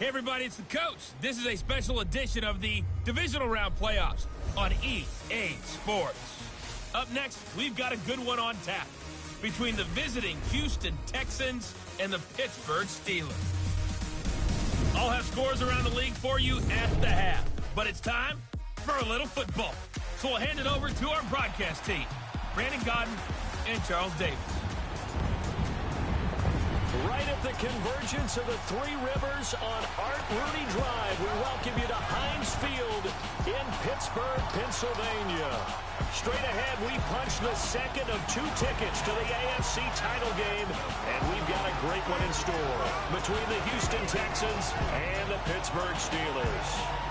Hey everybody, it's the coach. This is a special edition of the Divisional Round Playoffs on EA Sports. Up next, we've got a good one on tap between the visiting Houston Texans and the Pittsburgh Steelers. I'll have scores around the league for you at the half, but it's time for a little football. So we'll hand it over to our broadcast team, Brandon Godden and Charles Davis. Right at the convergence of the Three Rivers on Art Rooney Drive, we welcome you to Heinz Field in Pittsburgh, Pennsylvania. Straight ahead, we punch the second of 2 tickets to the AFC title game, and we've got a great one in store between the Houston Texans and the Pittsburgh Steelers.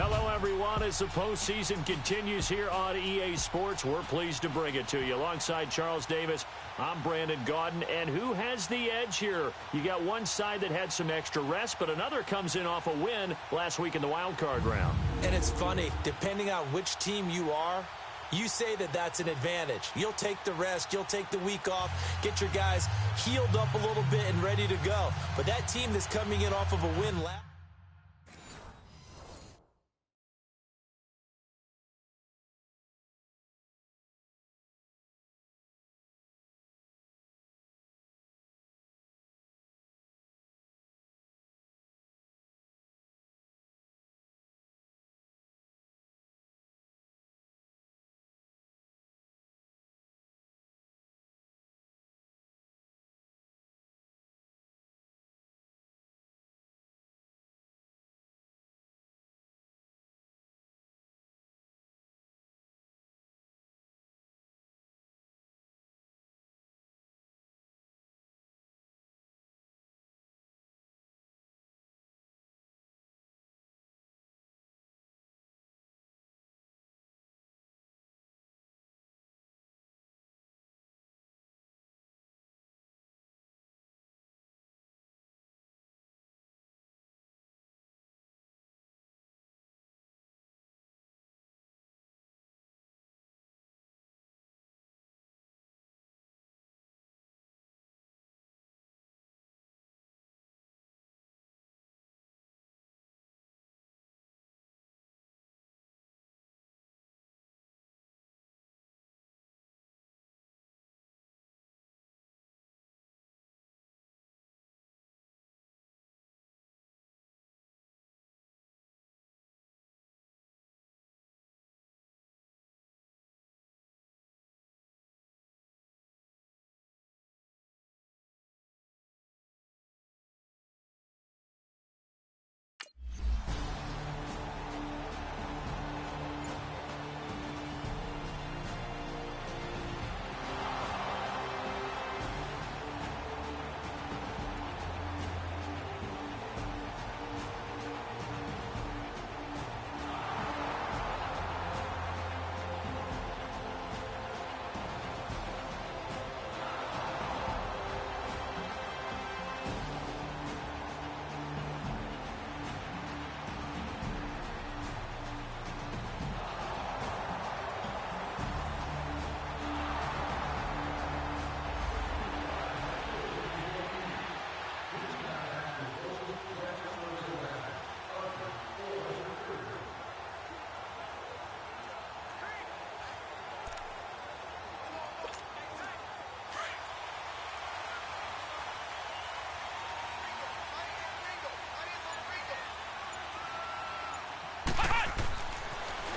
Hello, everyone. As the postseason continues here on EA Sports, we're pleased to bring it to you. Alongside Charles Davis, I'm Brandon Gaudin. And who has the edge here? You got one side that had some extra rest, but another comes in off a win last week in the wild card round. And it's funny, depending on which team you are, you say that that's an advantage. You'll take the rest, you'll take the week off, get your guys healed up a little bit and ready to go. But that team that's coming in off of a win last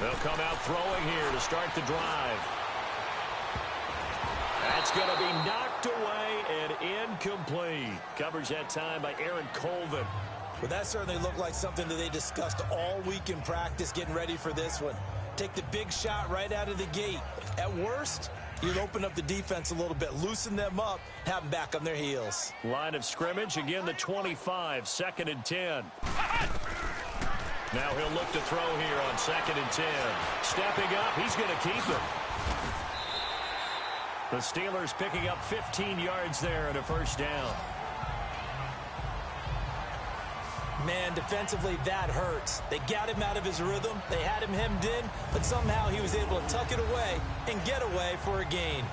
They'll come out throwing here to start the drive. That's going to be knocked away and incomplete. Covers that time by Aaron Colvin. Well, that certainly looked like something that they discussed all week in practice getting ready for this one. Take the big shot right out of the gate. At worst, you'll open up the defense a little bit, loosen them up, have them back on their heels. Line of scrimmage, again the 25, 2nd and 10. Now he'll look to throw here on 2nd and 10. Stepping up, he's going to keep it. The Steelers picking up 15 yards there and a first down. Man, defensively, that hurts. They got him out of his rhythm. They had him hemmed in, but somehow he was able to tuck it away and get away for a gain.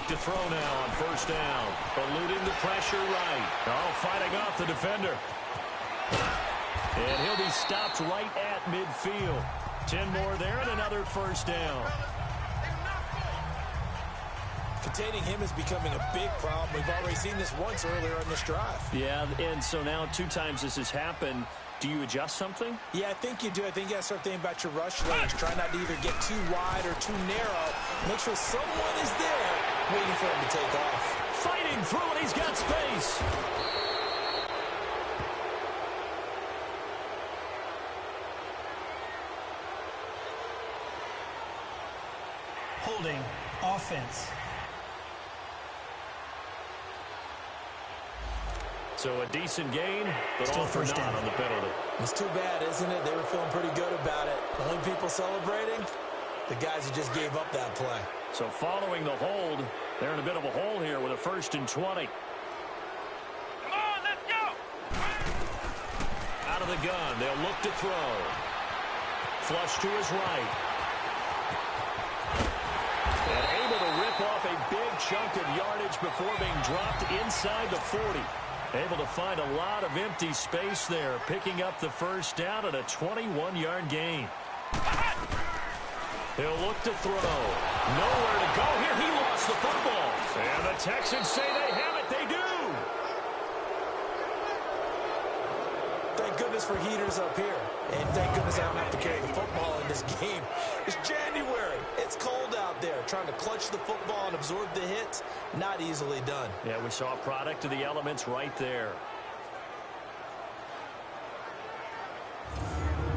To throw now on first down. Eluding the pressure right. Oh, fighting off the defender. And he'll be stopped right at midfield. 10 more there and another first down. Containing him is becoming a big problem. We've already seen this once earlier on this drive. Yeah, and so now 2 times this has happened. Do you adjust something? Yeah, I think you do. I think you got to start thinking about your rush lanes. Try not to either get too wide or too narrow. Make sure someone is there waiting for him to take off. Fighting through and he's got space. Holding offense. So a decent gain, but Still all for first naught down on the penalty. It's too bad, isn't it? They were feeling pretty good about it. The only people celebrating, the guys who just gave up that play. So following the hold, they're in a bit of a hole here with a 1st and 20. Come on, let's go! Out of the gun, they'll look to throw. Flush to his right. And able to rip off a big chunk of yardage before being dropped inside the 40. Able to find a lot of empty space there, picking up the first down at a 21-yard gain. He'll look to throw. Nowhere to go here. He lost the football. And the Texans say they have it. They do. Thank goodness for heaters up here. And thank goodness I don't have to carry the football in this game. It's January. It's cold out there. Trying to clutch the football and absorb the hits, not easily done. Yeah, we saw a product of the elements right there.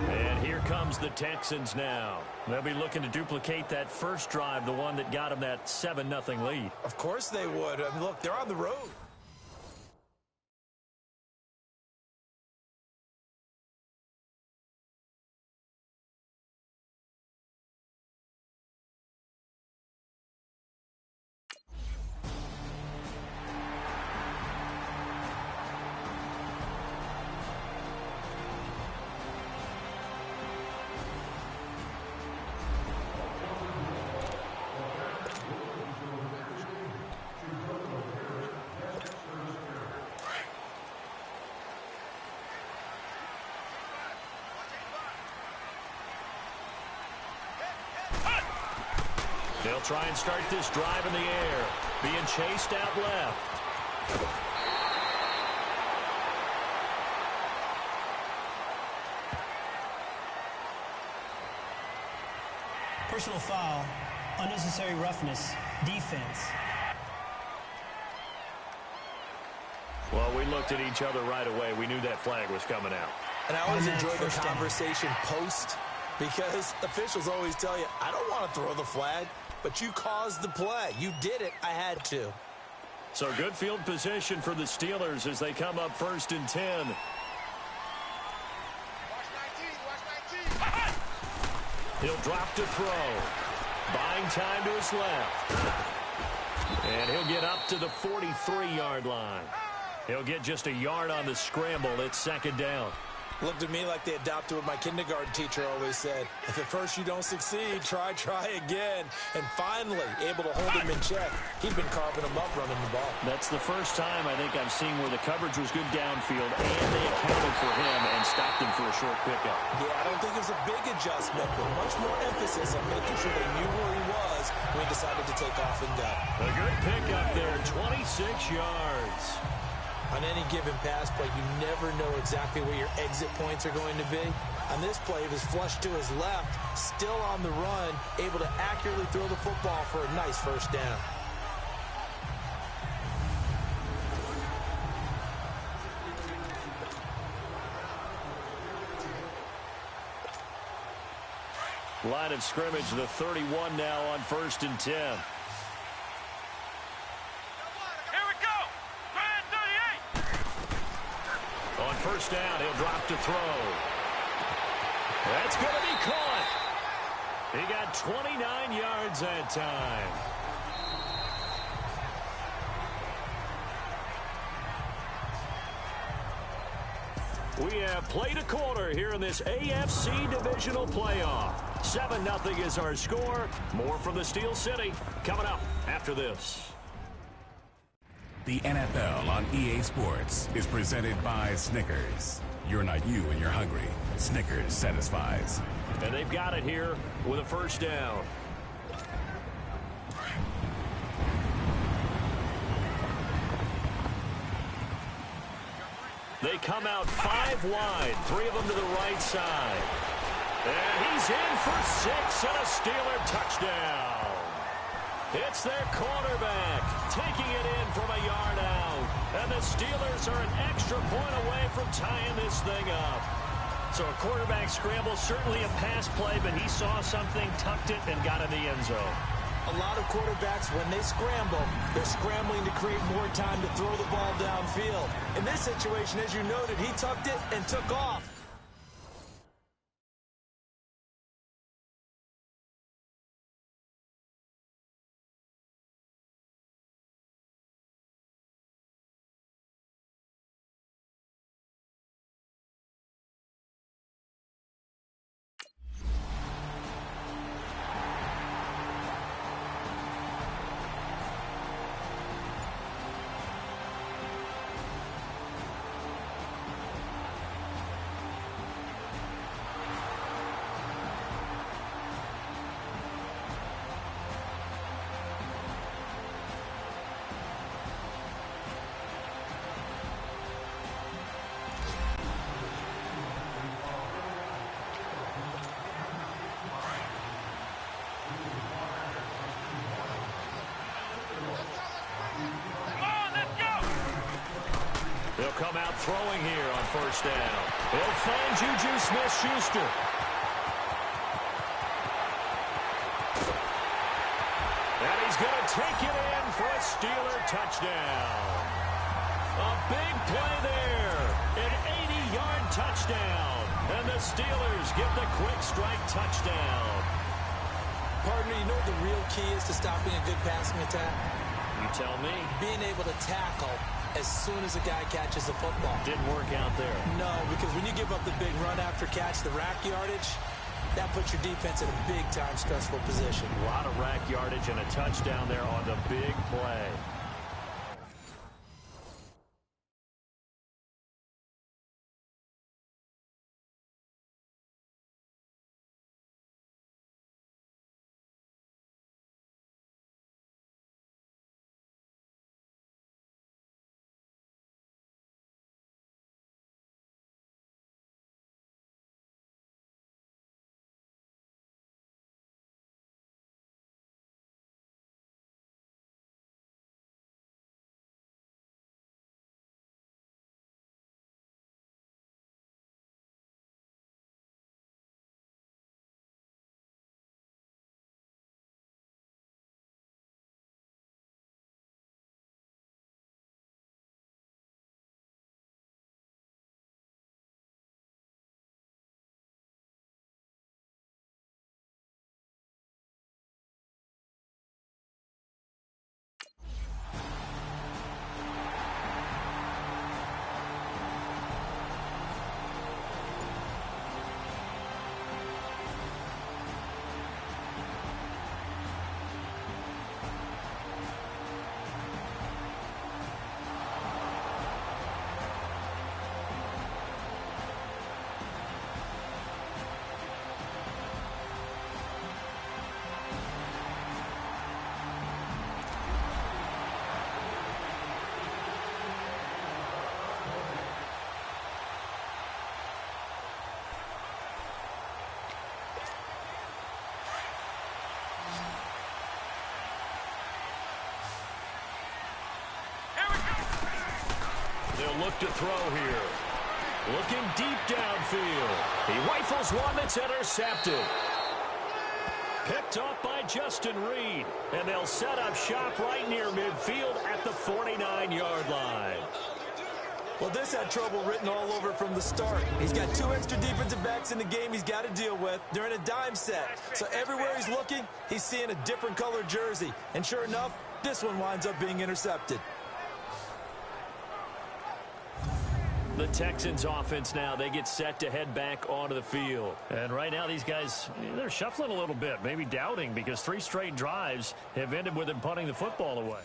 And here comes the Texans now. They'll be looking to duplicate that first drive, the one that got them that 7-0 lead. Of course they would. I mean, look, they're on the road. They'll try and start this drive in the air. Being chased out left. Personal foul, unnecessary roughness, defense. Well, we looked at each other right away. We knew that flag was coming out. And I always enjoy the First down. conversation post because officials always tell you, I don't want to throw the flag, but you caused the play. You did it. I had to. So good field position for the Steelers as they come up 1st and 10. He'll drop to throw. Buying time to his left. And he'll get up to the 43-yard line. He'll get just a yard on the scramble. It's 2nd down. Looked at me like they adopted what my kindergarten teacher always said. If at first you don't succeed, try again. And finally, able to hold him in check. He'd been carving him up running the ball. That's the first time I think I've seen where the coverage was good downfield, and they accounted for him and stopped him for a short pickup. Yeah, I don't think it was a big adjustment, but much more emphasis on making sure they knew where he was when he decided to take off and go. A good pickup there, 26 yards. On any given pass play, you never know exactly where your exit points are going to be. On this play, he was flushed to his left, still on the run, able to accurately throw the football for a nice first down. Line of scrimmage, the 31 now on 1st and 10. On first down, he'll drop to throw. That's going to be caught. He got 29 yards that time. We have played a quarter here in this AFC divisional playoff. 7-0 is our score. More from the Steel City coming up after this. The NFL on EA Sports is presented by Snickers. You're not you when you're hungry. Snickers satisfies. And they've got it here with a first down. They come out 5 wide, 3 of them to the right side. And he's in for 6 and a Steeler touchdown. It's their quarterback taking it in from a yard out. And the Steelers are an extra point away from tying this thing up. So a quarterback scramble, certainly a pass play, but he saw something, tucked it, and got in the end zone. A lot of quarterbacks, when they scramble, they're scrambling to create more time to throw the ball downfield. In this situation, as you noted, he tucked it and took off. They'll come out throwing here on first down. They'll find Juju Smith-Schuster. And he's going to take it in for a Steeler touchdown. A big play there. An 80-yard touchdown. And the Steelers get the quick strike touchdown. Partner, you know what the real key is to stopping a good passing attack? You tell me. Being able to tackle as soon as a guy catches the football. Didn't work out there. No, because when you give up the big run after catch, the rack yardage, that puts your defense in a big-time stressful position. A lot of rack yardage and a touchdown there on the big play. look to throw here. Looking deep downfield. He rifles one that's intercepted. Picked up by Justin Reed. And they'll set up shop right near midfield at the 49-yard line. Well, this had trouble written all over from the start. He's got 2 extra defensive backs in the game he's got to deal with. They're in a dime set. So everywhere he's looking, he's seeing a different colored jersey. And sure enough, this one winds up being intercepted. The Texans offense now, they get set to head back onto the field. And right now these guys, they're shuffling a little bit, maybe doubting, because 3 straight drives have ended with them punting the football away.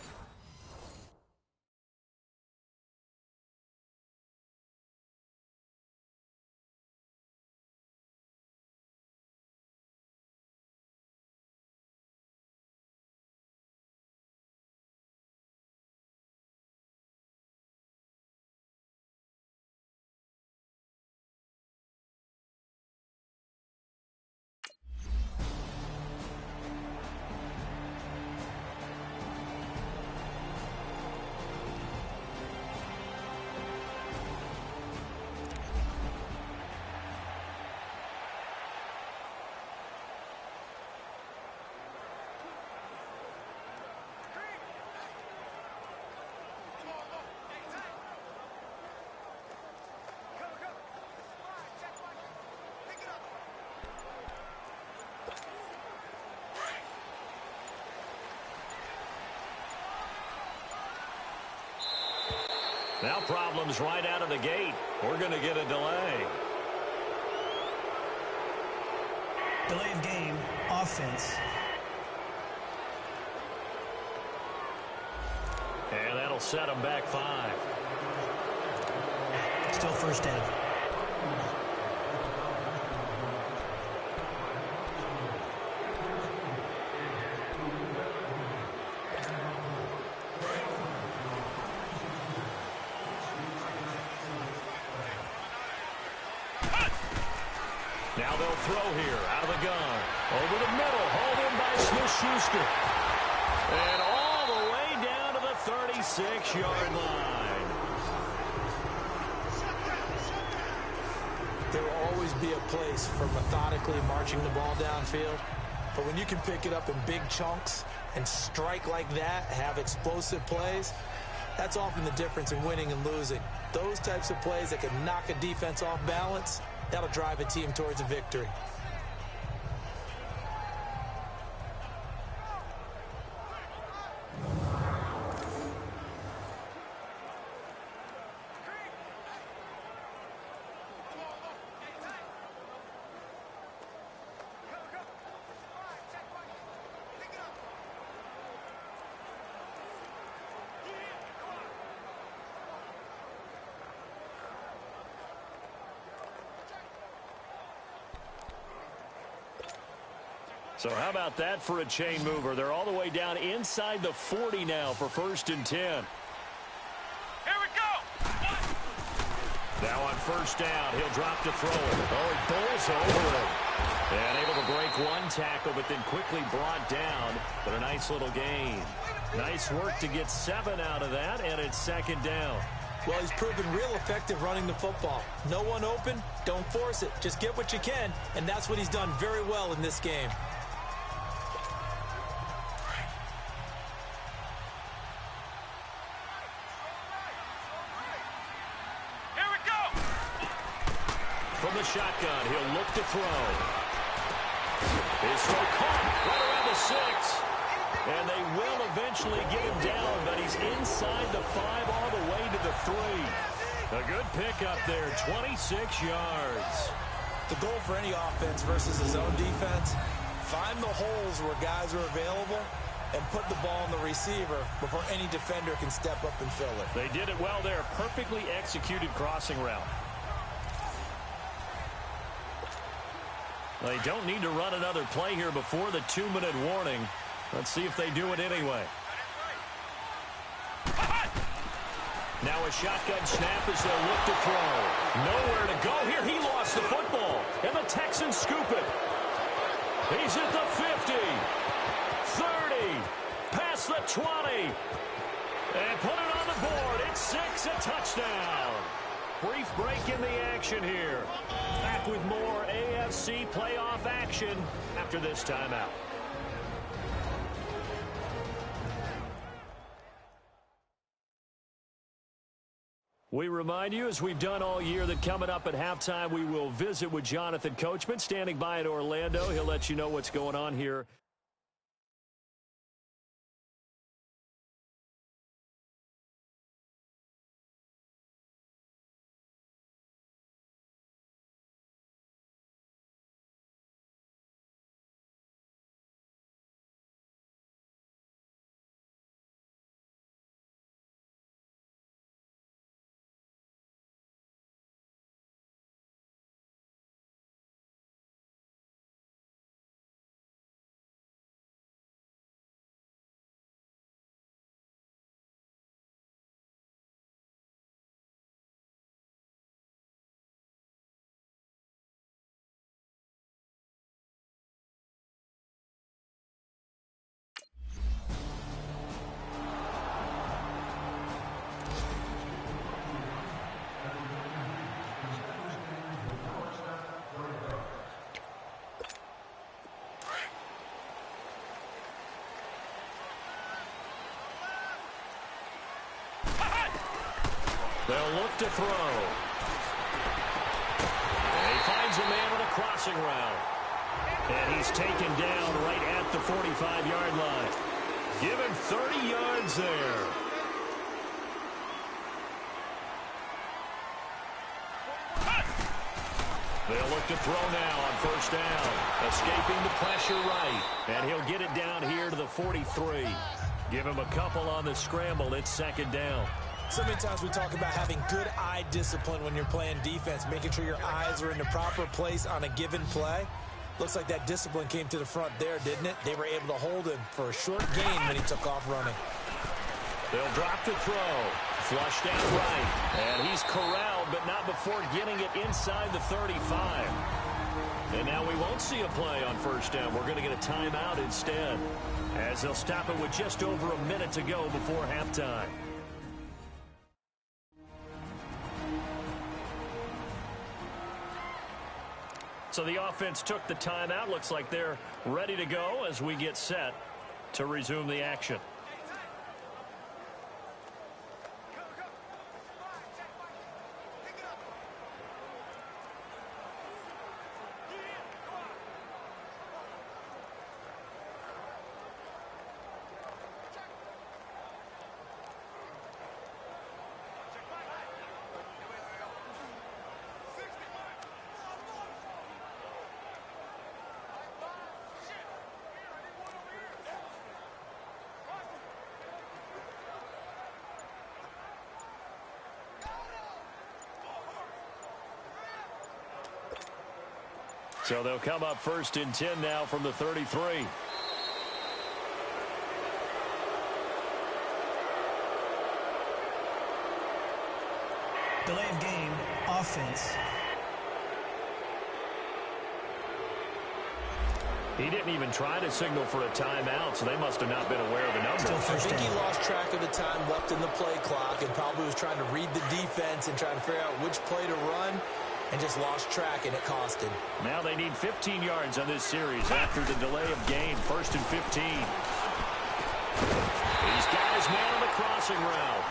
Now problems right out of the gate. We're going to get a delay. Delay of game, offense. And that'll set them back 5. Still first down. Now they'll throw here out of the gun. Over the middle, hauled in by Smith-Schuster. And all the way down to the 36-yard line. There will always be a place for methodically marching the ball downfield. But when you can pick it up in big chunks and strike like that, have explosive plays, that's often the difference in winning and losing. Those types of plays that can knock a defense off balance, that'll drive a team towards a victory. So how about that for a chain mover? They're all the way down inside the 40 now for 1st and 10. Here we go. Now on 1st down, he'll drop to throw it. Oh, he bowls over it. And able to break 1 tackle, but then quickly brought down. But a nice little gain. Nice work to get 7 out of that, and it's 2nd down. Well, he's proven real effective running the football. No one open, don't force it. Just get what you can, and that's what he's done very well in this game. From the shotgun, he'll look to throw. His throw caught right around the 6. And they will eventually get him down, but he's inside the 5 all the way to the 3. A good pickup there, 26 yards. The goal for any offense versus his own defense, find the holes where guys are available and put the ball on the receiver before any defender can step up and fill it. They did it well there. Perfectly executed crossing route. They don't need to run another play here before the 2-minute warning. Let's see if they do it anyway. Now a shotgun snap as they'll look to throw. Nowhere to go here. He lost the football. And the Texans scoop it. He's at the 50. 30. Past the 20. And put it on the board. It's 6, a touchdown. Brief break in the action here. Back with more AFC playoff action after this timeout. We remind you, as we've done all year, that coming up at halftime, we will visit with Jonathan Coachman, standing by in Orlando. He'll let you know what's going on here. They'll look to throw. And he finds a man with a crossing route. And he's taken down right at the 45-yard line. Give him 30 yards there. They'll look to throw now on first down. Escaping the pressure right. And he'll get it down here to the 43. Give him a couple on the scramble. It's second down. So many times we talk about having good eye discipline when you're playing defense, making sure your eyes are in the proper place on a given play. Looks like that discipline came to the front there, didn't it? They were able to hold him for a short gain when he took off running. They'll drop the throw. Flushed out right. And he's corralled, but not before getting it inside the 35. And now we won't see a play on first down. We're going to get a timeout instead, as they'll stop it with just over a minute to go before halftime. So the offense took the timeout. Looks like they're ready to go as we get set to resume the action. So they'll come up first and 10 now from the 33. Delay of game, offense. He didn't even try to signal for a timeout, so they must have not been aware of the number. I think he lost track of the time left in the play clock and probably was trying to read the defense and trying to figure out which play to run, and just lost track, and it cost him. Now they need 15 yards on this series after the delay of game. First and 15. He's got his man on the crossing route.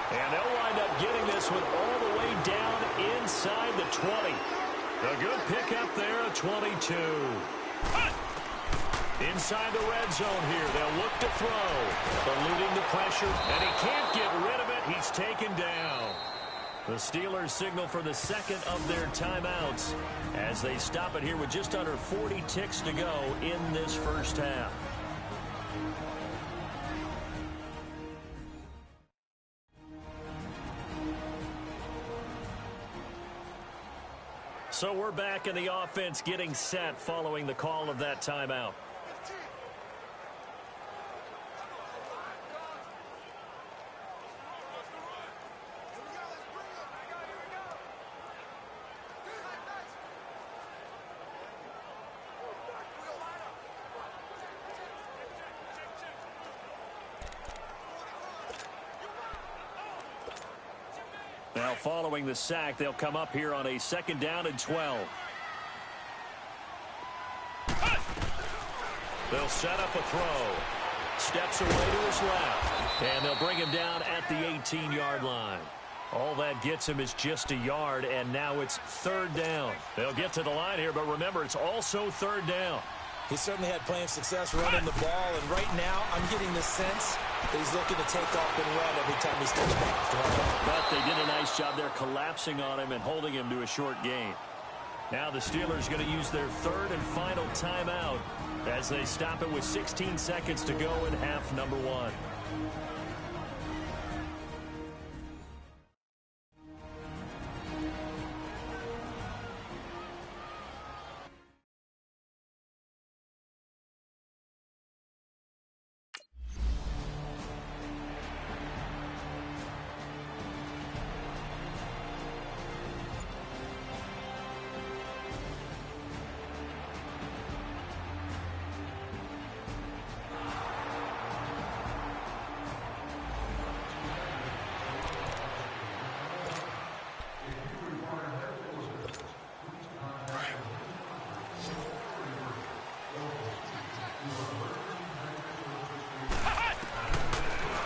And they'll wind up getting this one all the way down inside the 20. A good pickup there, a 22. Inside the red zone here. They'll look to throw. Eluding the pressure, and he can't get rid of it. He's taken down. The Steelers signal for the second of their timeouts as they stop it here with just under 40 ticks to go in this first half. So we're back in the offense getting set following the call of that timeout. Now following the sack, they'll come up here on a 2nd down and 12. They'll set up a throw. Steps away to his left. And they'll bring him down at the 18-yard line. All that gets him is just a yard, and now it's 3rd down. They'll get to the line here, but remember, it's also 3rd down. He certainly had plenty of success running the ball, and right now I'm getting the sense that he's looking to take off and run every time he steps back. But they did a nice job there collapsing on him and holding him to a short gain. Now the Steelers going to use their 3rd and final timeout as they stop it with 16 seconds to go in half number 1.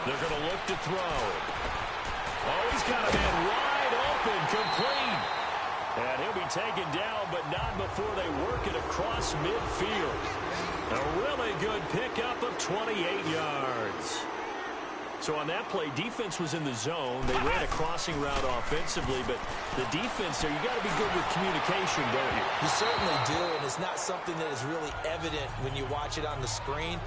They're going to look to throw. Oh, he's got a man wide open, complete. And he'll be taken down, but not before they work it across midfield. A really good pickup of 28 yards. So on that play, defense was in the zone. They ran a crossing route offensively, but the defense there, you got to be good with communication, don't you? You certainly do, and it's not something that is really evident when you watch it on the screen.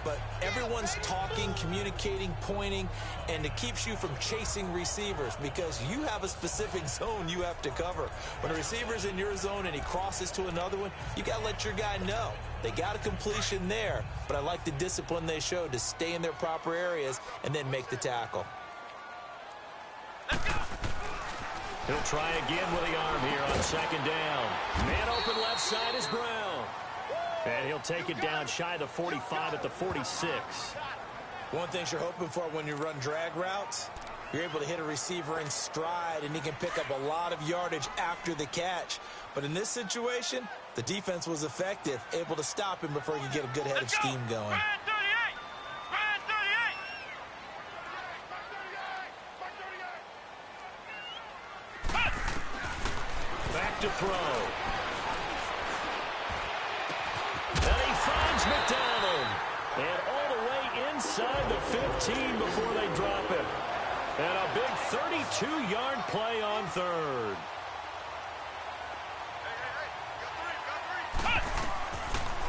But everyone's talking, communicating, pointing, and it keeps you from chasing receivers because you have a specific zone you have to cover. When a receiver's in your zone and he crosses to another one, you got to let your guy know. They got a completion there, but I like the discipline they showed to stay in their proper areas and then make the tackle. He'll try again with the arm here on 2nd down. Man open left side is Brown. And he'll take it down shy of the 45 at the 46. One thing you're hoping for when you run drag routes, you're able to hit a receiver in stride, and he can pick up a lot of yardage after the catch. But in this situation, the defense was effective, able to stop him before he could get a good head of steam going. Back to throw. And he finds McDonald. And all the way inside the 15 before they drop it. And a big 32-yard play on 3rd.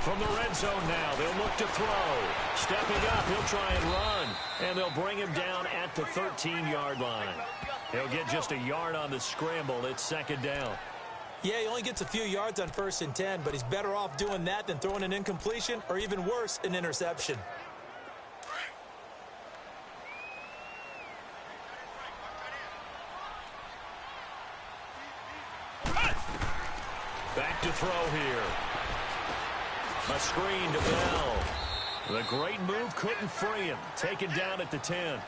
From the red zone now, they'll look to throw. Stepping up, he'll try and run. And they'll bring him down at the 13-yard line. He'll get just a yard on the scramble. It's 2nd down. Yeah, he only gets a few yards on 1st and 10, but he's better off doing that than throwing an incompletion or even worse, an interception. Back to throw here. A screen to Bell. The great move couldn't free him. Taken down at the 10.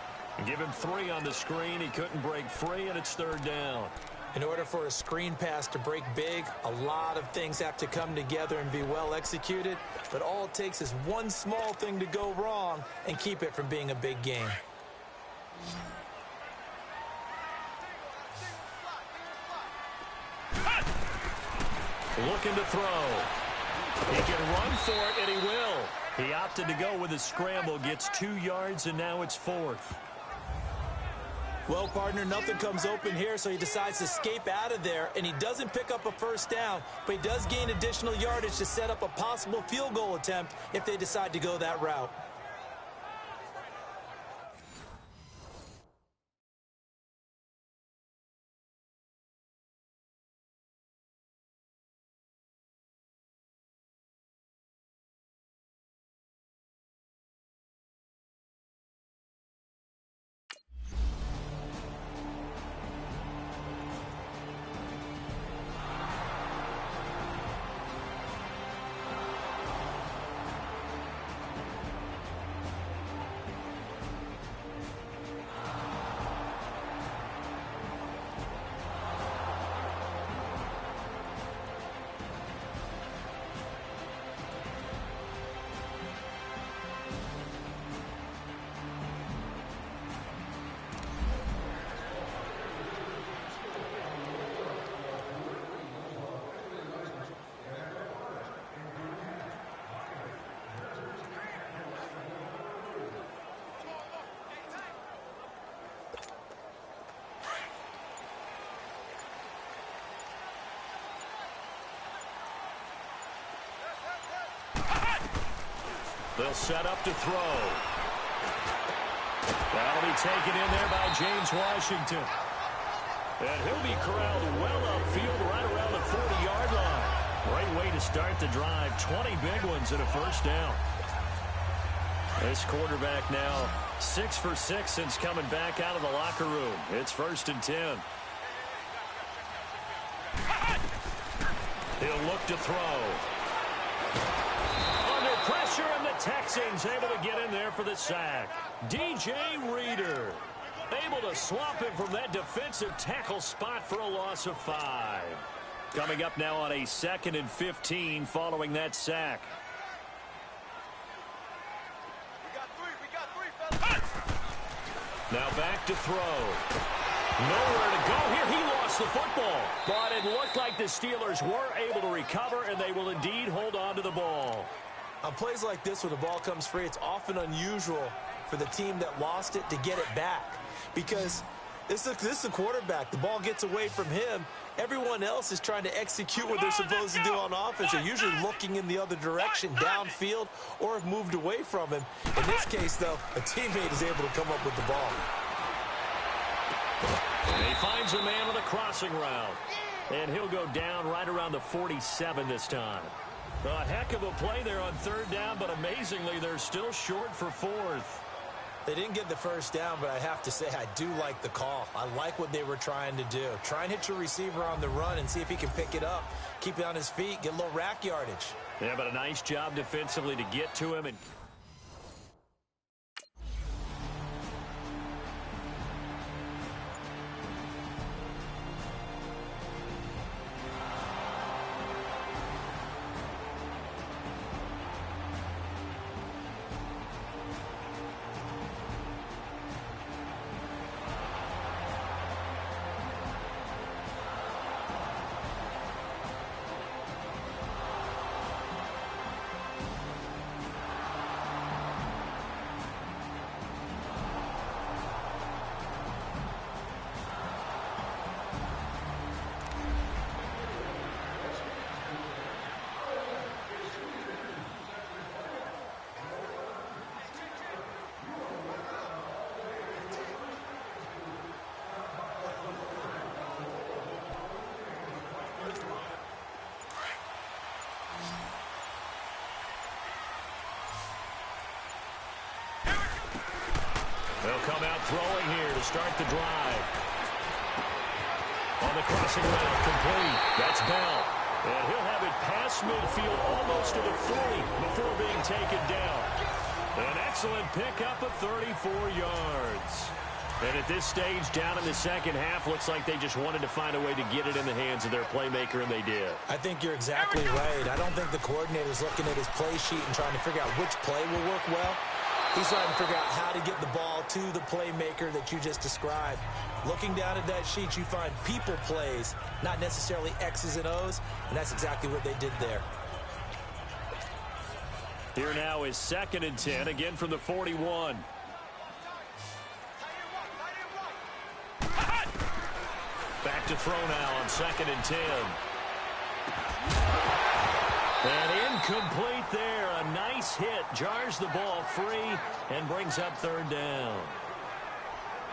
Give him 3 on the screen. He couldn't break free, and it's 3rd down. In order for a screen pass to break big, a lot of things have to come together and be well executed. But all it takes is one small thing to go wrong and keep it from being a big game. Looking to throw. He can run for it, and he will. He opted to go with a scramble, gets 2 yards, and now it's 4th. Well, partner, nothing comes open here, so he decides to escape out of there, and he doesn't pick up a 1st down, but he does gain additional yardage to set up a possible field goal attempt if they decide to go that route. They'll set up to throw. That'll be taken in there by James Washington. And he'll be corralled well upfield right around the 40-yard line. Great way to start the drive. 20 big ones and a first down. This quarterback now 6 for 6 since coming back out of the locker room. It's 1st and 10. He'll look to throw. Under pressure, and the Texans able to get in there for the sack. DJ Reader able to swap him from that defensive tackle spot for a loss of 5. Coming up now on a 2nd and 15 following that sack. Now back to throw. Nowhere to go here. He lost the football. But it looked like the Steelers were able to recover, and they will indeed hold on to the ball. On plays like this where the ball comes free, it's often unusual for the team that lost it to get it back. Because this is a quarterback. The ball gets away from him. Everyone else is trying to execute what they're supposed to do on offense. They're usually looking in the other direction, downfield, or have moved away from him. In this case, though, a teammate is able to come up with the ball. And he finds a man on the crossing route. And he'll go down right around the 47 this time. A heck of a play there on 3rd down, but amazingly, they're still short for 4th. They didn't get the first down, but I have to say I do like the call. I like what they were trying to do. Try and hit your receiver on the run and see if he can pick it up, keep it on his feet, get a little rack yardage. Yeah, but a nice job defensively to get to him. And they'll come out throwing here to start the drive. On the crossing route, complete. That's Bell. And he'll have it past midfield almost to the 40 before being taken down. An excellent pickup of 34 yards. And at this stage, down in the second half, looks like they just wanted to find a way to get it in the hands of their playmaker, and they did. I think you're exactly right. I don't think the coordinator's looking at his play sheet and trying to figure out which play will work well. He's trying to figure out how to get the ball to the playmaker that you just described. Looking down at that sheet, you find people plays, not necessarily X's and O's, and that's exactly what they did there. Here now is 2nd and 10, again from the 41. Back to throw now on 2nd and 10. And incomplete there. A nice hit. Jars the ball free and brings up 3rd down.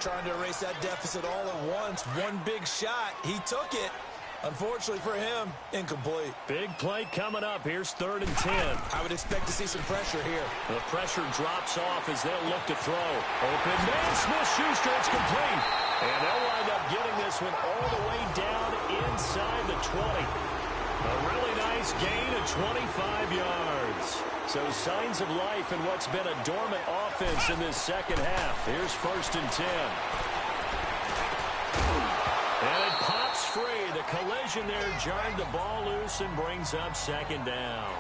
Trying to erase that deficit all at once. One big shot. He took it. Unfortunately for him, incomplete. Big play coming up. Here's 3rd and 10. I would expect to see some pressure here. The pressure drops off as they'll look to throw. Open man, Smith-Schuster, it's complete. And they'll wind up getting this one all the way down inside the 20. A really nice gain of 25 yards. So signs of life in what's been a dormant offense in this second half. Here's 1st and 10. And it pops free. The collision there jarred the ball loose and brings up 2nd down.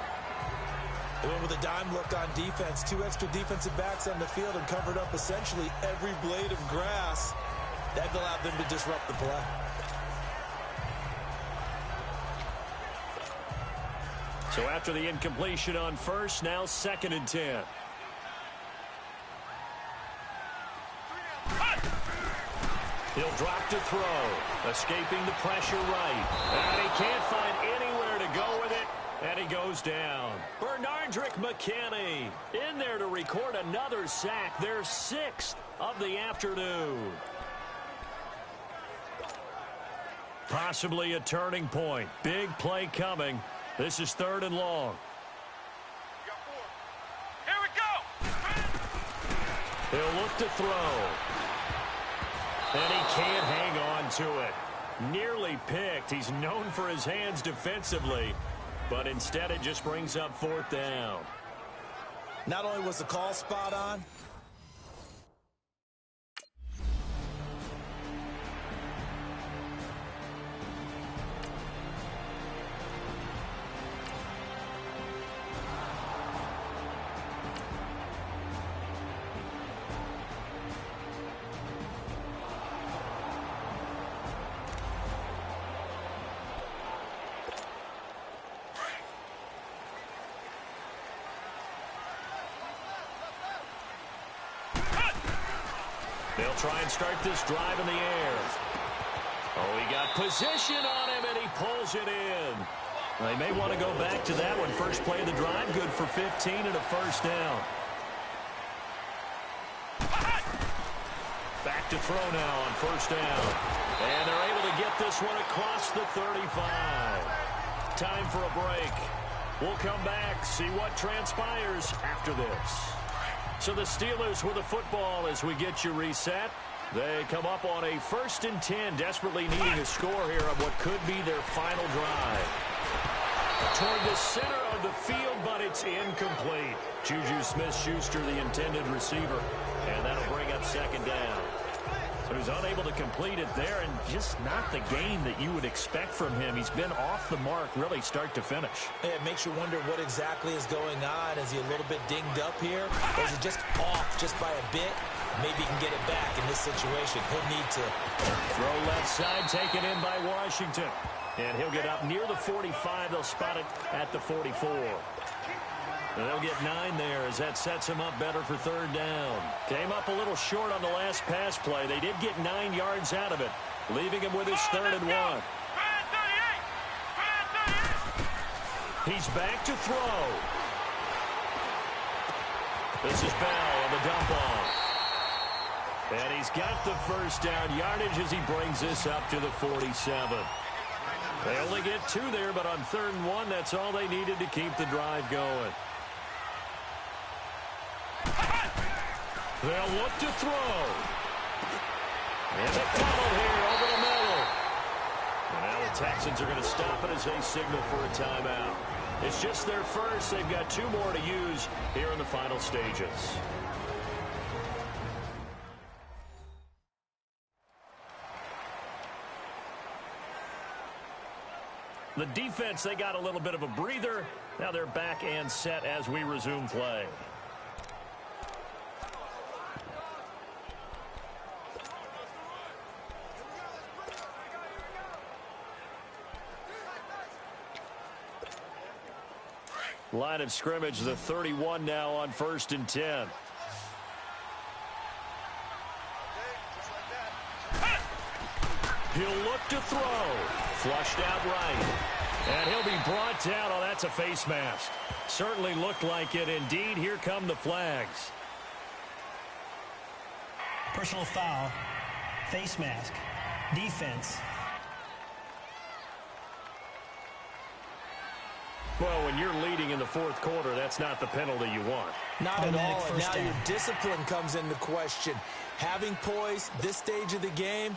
They went with a dime look on defense. 2 extra defensive backs on the field and covered up essentially every blade of grass. That allowed them to disrupt the play. So after the incompletion on 1st, now 2nd and 10. He'll drop to throw, escaping the pressure right. And he can't find anywhere to go with it, and he goes down. Bernard McKinney in there to record another sack, their 6th of the afternoon. Possibly a turning point. Big play coming. This is 3rd and long. Here we go. He'll look to throw. And he can't hang on to it. Nearly picked. He's known for his hands defensively, but instead it just brings up 4th down. Not only was the call spot on, they'll try and start this drive in the air. Oh, he got position on him, and he pulls it in. They may want to go back to that one. First play of the drive, good for 15 and a 1st down. Back to throw now on 1st down. And they're able to get this one across the 35. Time for a break. We'll come back, see what transpires after this. So the Steelers with the football as we get you reset. They come up on a 1st and 10, desperately needing a score here on what could be their final drive. Toward the center of the field, but it's incomplete. Juju Smith-Schuster, the intended receiver, and that'll bring up 2nd down. So he's unable to complete it there, and just not the game that you would expect from him. He's been off the mark really start to finish. it makes you wonder what exactly is going on. Is he a little bit dinged up here? Or is he just off just by a bit? Maybe he can get it back in this situation. He'll need to. Throw left side, taken in by Washington. And he'll get up near the 45. They'll spot it at the 44. And they'll get 9 there as that sets him up better for 3rd down. Came up a little short on the last pass play. They did get 9 yards out of it, leaving him with his 3rd and 1. He's back to throw. This is Bell on the dump off. And he's got the 1st down yardage as he brings this up to the 47. They only get 2 there, but on 3rd and 1, that's all they needed to keep the drive going. They'll look to throw. And the funnel here over the middle. And now the Texans are going to stop it as they signal for a timeout. It's just their first. They've got 2 more to use here in the final stages. The defense, they got a little bit of a breather. Now they're back and set as we resume play. Line of scrimmage, the 31 now on 1st and 10. He'll look to throw. Flushed out right. And he'll be brought down. Oh, that's a face mask. Certainly looked like it. Indeed, here come the flags. Personal foul, face mask, defense. Well, when you're leading in the 4th quarter, that's not the penalty you want. Not at all. And now down. your discipline comes into question. Having poise this stage of the game,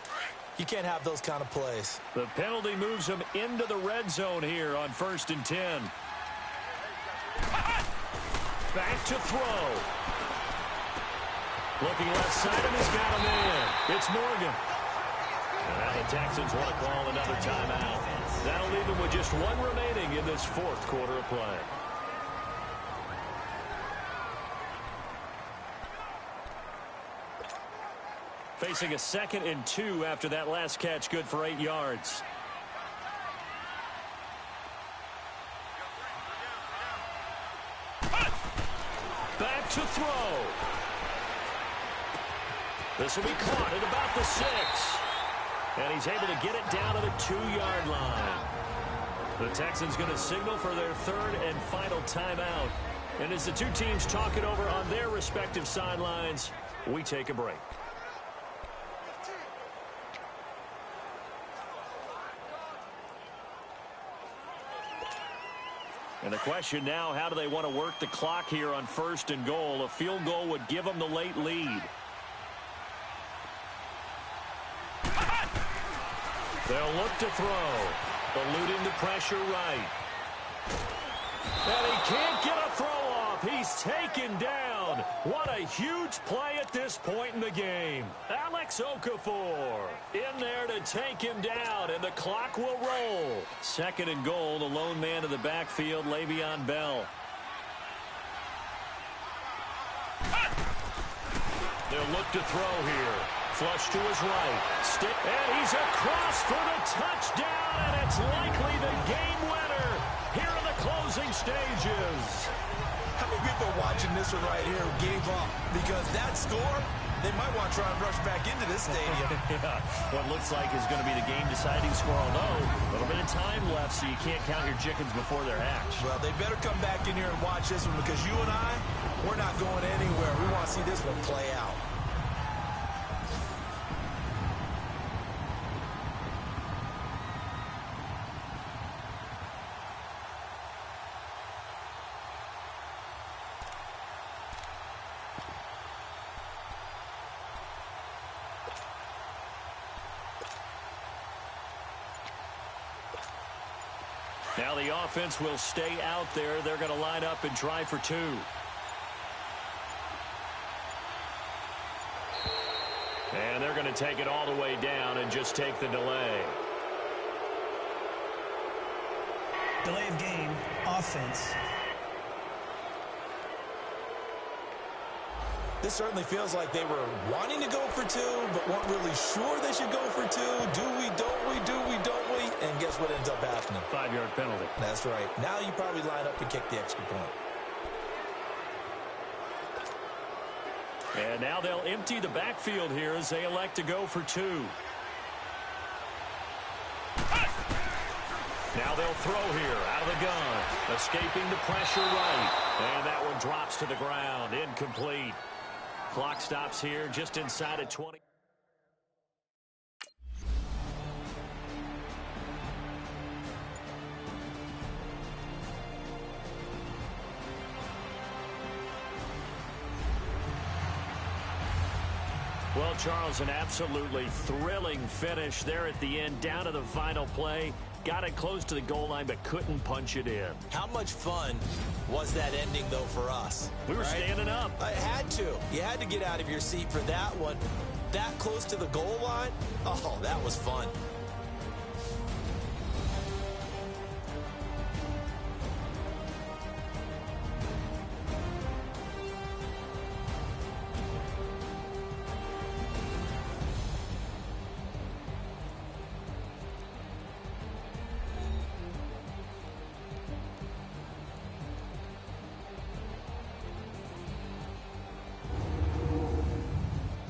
you can't have those kind of plays. The penalty moves him into the red zone here on 1st and 10. Back to throw. Looking left side, and he's got him in. It's Morgan. And now the Texans want to call another timeout. That'll leave them with just 1 remaining in this 4th quarter of play. Facing a 2nd and 2 after that last catch, good for 8 yards. Back to throw. This will be caught at about the 6. And he's able to get it down to the 2-yard line. The Texans going to signal for their 3rd and final timeout And as the two teams talk it over on their respective sidelines, we take a break. And the question now, how do they want to work the clock here on 1st and goal? A field goal would give them the late lead. They'll look to throw. Eluding the pressure right. And he can't get a throw off. He's taken down. What a huge play at this point in the game. Alex Okafor in there to take him down, and the clock will roll. 2nd and goal, the lone man in the backfield, Le'Veon Bell. They'll look to throw here. Flush to his right. Stick, and he's across for the touchdown, and it's likely the game winner here in the closing stages. How many people are watching this one right here who gave up? Because that score, they might want to try and rush back into this stadium. Yeah, what looks like is going to be the game-deciding score, although a little bit of time left, so you can't count your chickens before they're hatched. Well, they better come back in here and watch this one, because you and I, we're not going anywhere. We want to see this one play out. Now the offense will stay out there. They're going to line up and try for 2. And they're going to take it all the way down and just take the delay. Delay of game, offense. This certainly feels like they were wanting to go for 2, but weren't really sure they should go for 2. Do we, don't we, do we, don't we? And guess what ends up happening? 5-yard penalty. That's right. Now you probably line up and kick the extra point. And now they'll empty the backfield here as they elect to go for 2. Now they'll throw here out of the gun. Escaping the pressure right. And that one drops to the ground. Incomplete. Clock stops here just inside of 20. Well, Charles, an absolutely thrilling finish there at the end, down to the final play. Got it close to the goal line, but couldn't punch it in. How much fun was that ending, though, for us? We were standing up. I had to. You had to get out of your seat for that one. That close to the goal line? Oh, that was fun.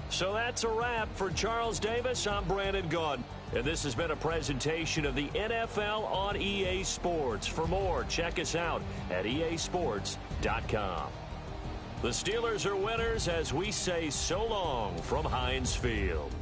So that's a wrap for Charles Davis. I'm Brandon Gaudin, and this has been a presentation of the NFL on EA Sports. For more, check us out at easports.com. The Steelers are winners as we say so long from Heinz Field.